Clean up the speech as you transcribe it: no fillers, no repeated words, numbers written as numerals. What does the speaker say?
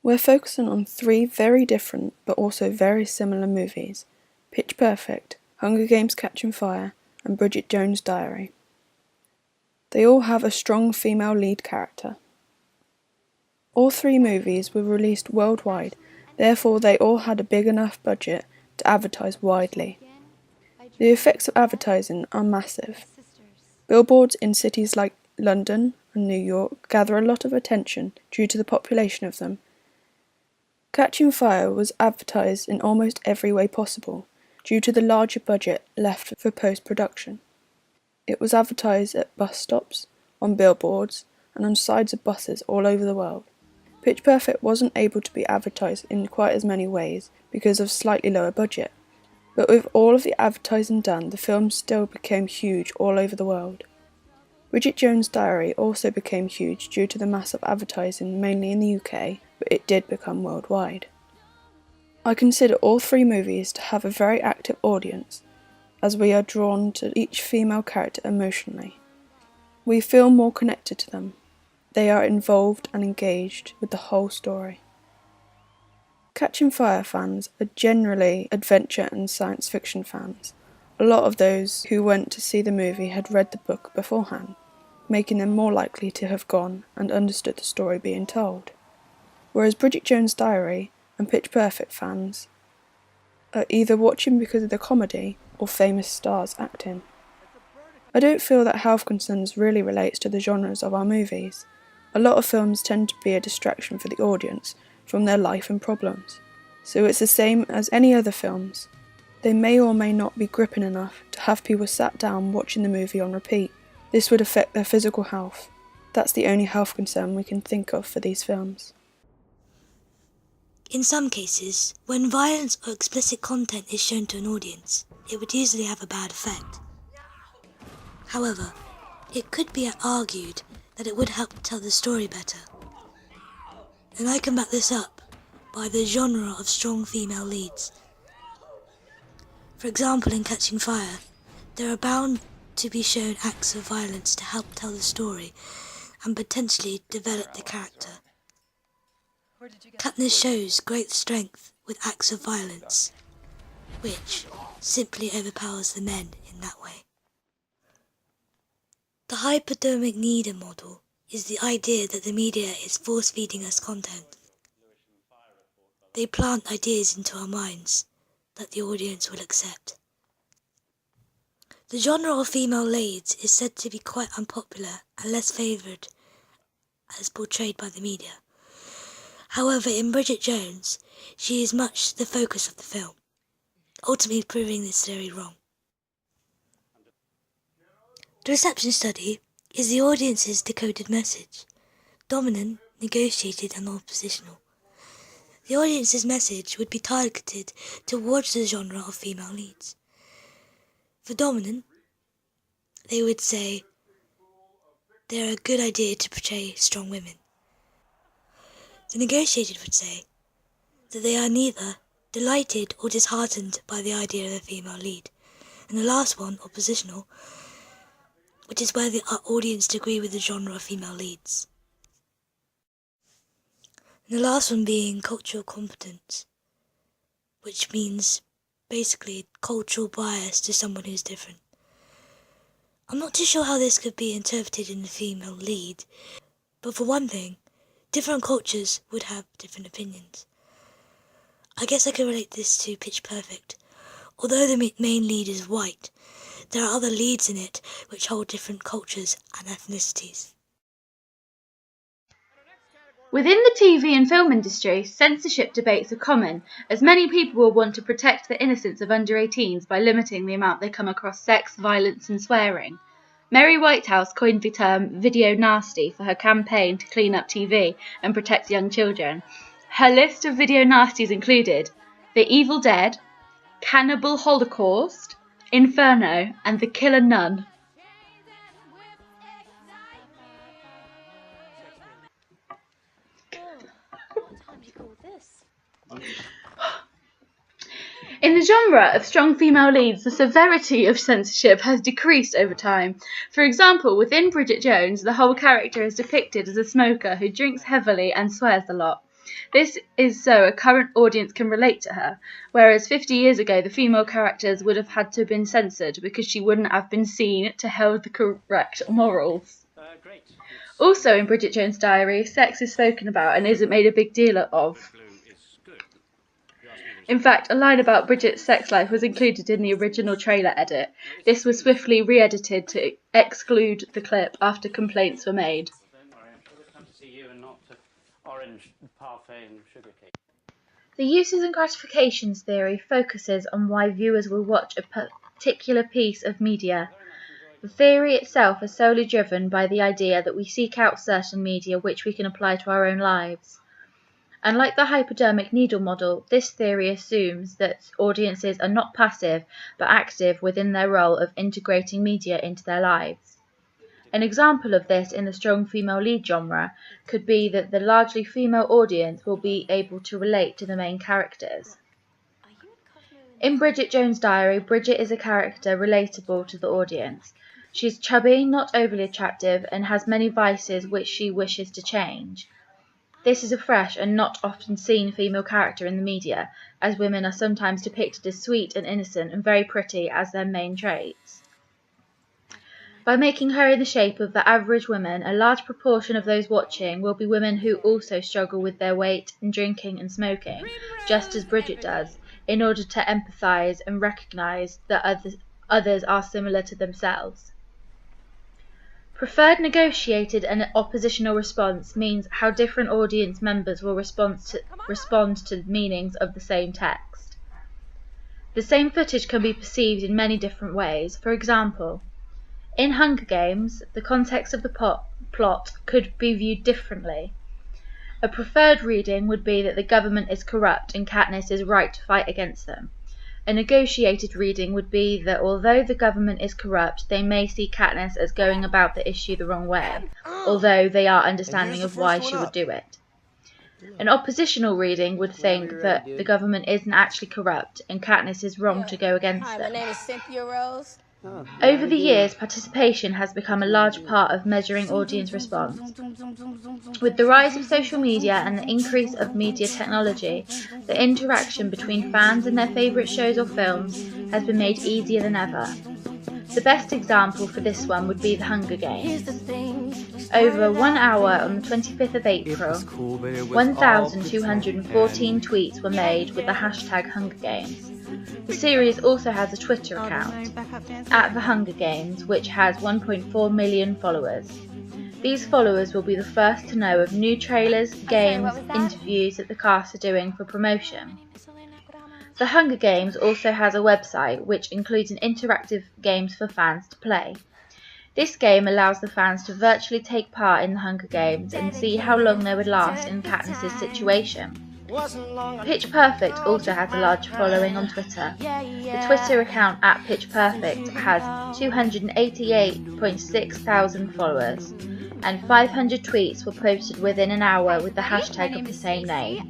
We're focusing on 3 very different but also very similar movies: Pitch Perfect, Hunger Games: Catching Fire, and Bridget Jones' Diary. They all have a strong female lead character. All 3 movies were released worldwide, therefore they all had a big enough budget to advertise widely. The effects of advertising are massive. Billboards in cities like London and New York gather a lot of attention due to the population of them. Catching Fire was advertised in almost every way possible, due to the larger budget left for post-production. It was advertised at bus stops, on billboards, and on sides of buses all over the world. Pitch Perfect wasn't able to be advertised in quite as many ways because of slightly lower budget, but with all of the advertising done, the film still became huge all over the world. Bridget Jones' Diary also became huge due to the massive advertising mainly in the UK, but it did become worldwide. I consider all 3 movies to have a very active audience, as we are drawn to each female character emotionally. We feel more connected to them. They are involved and engaged with the whole story. Catching Fire fans are generally adventure and science fiction fans. A lot of those who went to see the movie had read the book beforehand, making them more likely to have gone and understood the story being told. Whereas Bridget Jones' Diary and Pitch Perfect fans are either watching because of the comedy or famous stars acting. I don't feel that health concerns really relates to the genres of our movies. A lot of films tend to be a distraction for the audience from their life and problems, so it's the same as any other films. They may or may not be gripping enough to have people sat down watching the movie on repeat. This would affect their physical health. That's the only health concern we can think of for these films. In some cases, when violence or explicit content is shown to an audience, it would usually have a bad effect. However, it could be argued that it would help tell the story better. And I can back this up by the genre of strong female leads. For example, in Catching Fire, there are bound to be shown acts of violence to help tell the story and potentially develop the character. Katniss shows great strength with acts of violence, which simply overpowers the men in that way. The hypodermic needle model is the idea that the media is force-feeding us content. They plant ideas into our minds that the audience will accept. The genre of female leads is said to be quite unpopular and less favoured as portrayed by the media. However, in Bridget Jones, she is much the focus of the film, ultimately proving this theory wrong. The reception study is the audience's decoded message, dominant, negotiated and oppositional. The audience's message would be targeted towards the genre of female leads. For dominant, they would say they're a good idea to portray strong women. The negotiated would say that they are neither delighted or disheartened by the idea of a female lead. And the last one, oppositional, which is where the audience agree with the genre of female leads. And the last one being cultural competence, which means basically cultural bias to someone who's different. I'm not too sure how this could be interpreted in the female lead, but for one thing, different cultures would have different opinions. I guess I could relate this to Pitch Perfect. Although the main lead is white, there are other leads in it which hold different cultures and ethnicities. Within the TV and film industry, censorship debates are common, as many people will want to protect the innocence of under 18s by limiting the amount they come across sex, violence and swearing. Mary Whitehouse coined the term video nasty for her campaign to clean up TV and protect young children. Her list of video nasties included The Evil Dead, Cannibal Holocaust, Inferno and The Killer Nun. In the genre of strong female leads, the severity of censorship has decreased over time. For example, within Bridget Jones, the whole character is depicted as a smoker who drinks heavily and swears a lot. This is so a current audience can relate to her, whereas 50 years ago the female characters would have had to have been censored because she wouldn't have been seen to hold the correct morals. Also in Bridget Jones' Diary, sex is spoken about and isn't made a big deal of. In fact, a line about Bridget's sex life was included in the original trailer edit. This was swiftly re-edited to exclude the clip after complaints were made. The uses and gratifications theory focuses on why viewers will watch a particular piece of media. The theory itself is solely driven by the idea that we seek out certain media which we can apply to our own lives. Unlike the hypodermic needle model, this theory assumes that audiences are not passive but active within their role of integrating media into their lives. An example of this in the strong female lead genre could be that the largely female audience will be able to relate to the main characters. In Bridget Jones' Diary, Bridget is a character relatable to the audience. She is chubby, not overly attractive, and has many vices which she wishes to change. This is a fresh and not often seen female character in the media, as women are sometimes depicted as sweet and innocent and very pretty as their main traits. By making her in the shape of the average woman, a large proportion of those watching will be women who also struggle with their weight and drinking and smoking, just as Bridget does, in order to empathise and recognise that others are similar to themselves. Preferred, negotiated and oppositional response means how different audience members will respond to meanings of the same text. The same footage can be perceived in many different ways. For example, in Hunger Games, the context of the plot could be viewed differently. A preferred reading would be that the government is corrupt and Katniss is right to fight against them. A negotiated reading would be that although the government is corrupt, they may see Katniss as going about the issue the wrong way, although they are understanding of why she would do it. An oppositional reading would think that the government isn't actually corrupt and Katniss is wrong to go against them. My name is Cynthia Rose. Over the years, participation has become a large part of measuring audience response. With the rise of social media and the increase of media technology, the interaction between fans and their favourite shows or films has been made easier than ever. The best example for this one would be the Hunger Games. Over 1 hour on the 25th of April, 1,214 tweets were made with the hashtag Hunger Games. The series also has a Twitter account, @TheHungerGames, which has 1.4 million followers. These followers will be the first to know of new trailers, games, interviews that the cast are doing for promotion. The Hunger Games also has a website which includes an interactive games for fans to play. This game allows the fans to virtually take part in the Hunger Games and see how long they would last in Katniss's situation. Pitch Perfect also has a large following on Twitter. The Twitter account @PitchPerfect has 288.6 thousand followers, and 500 tweets were posted within an hour with the hashtag of the same name.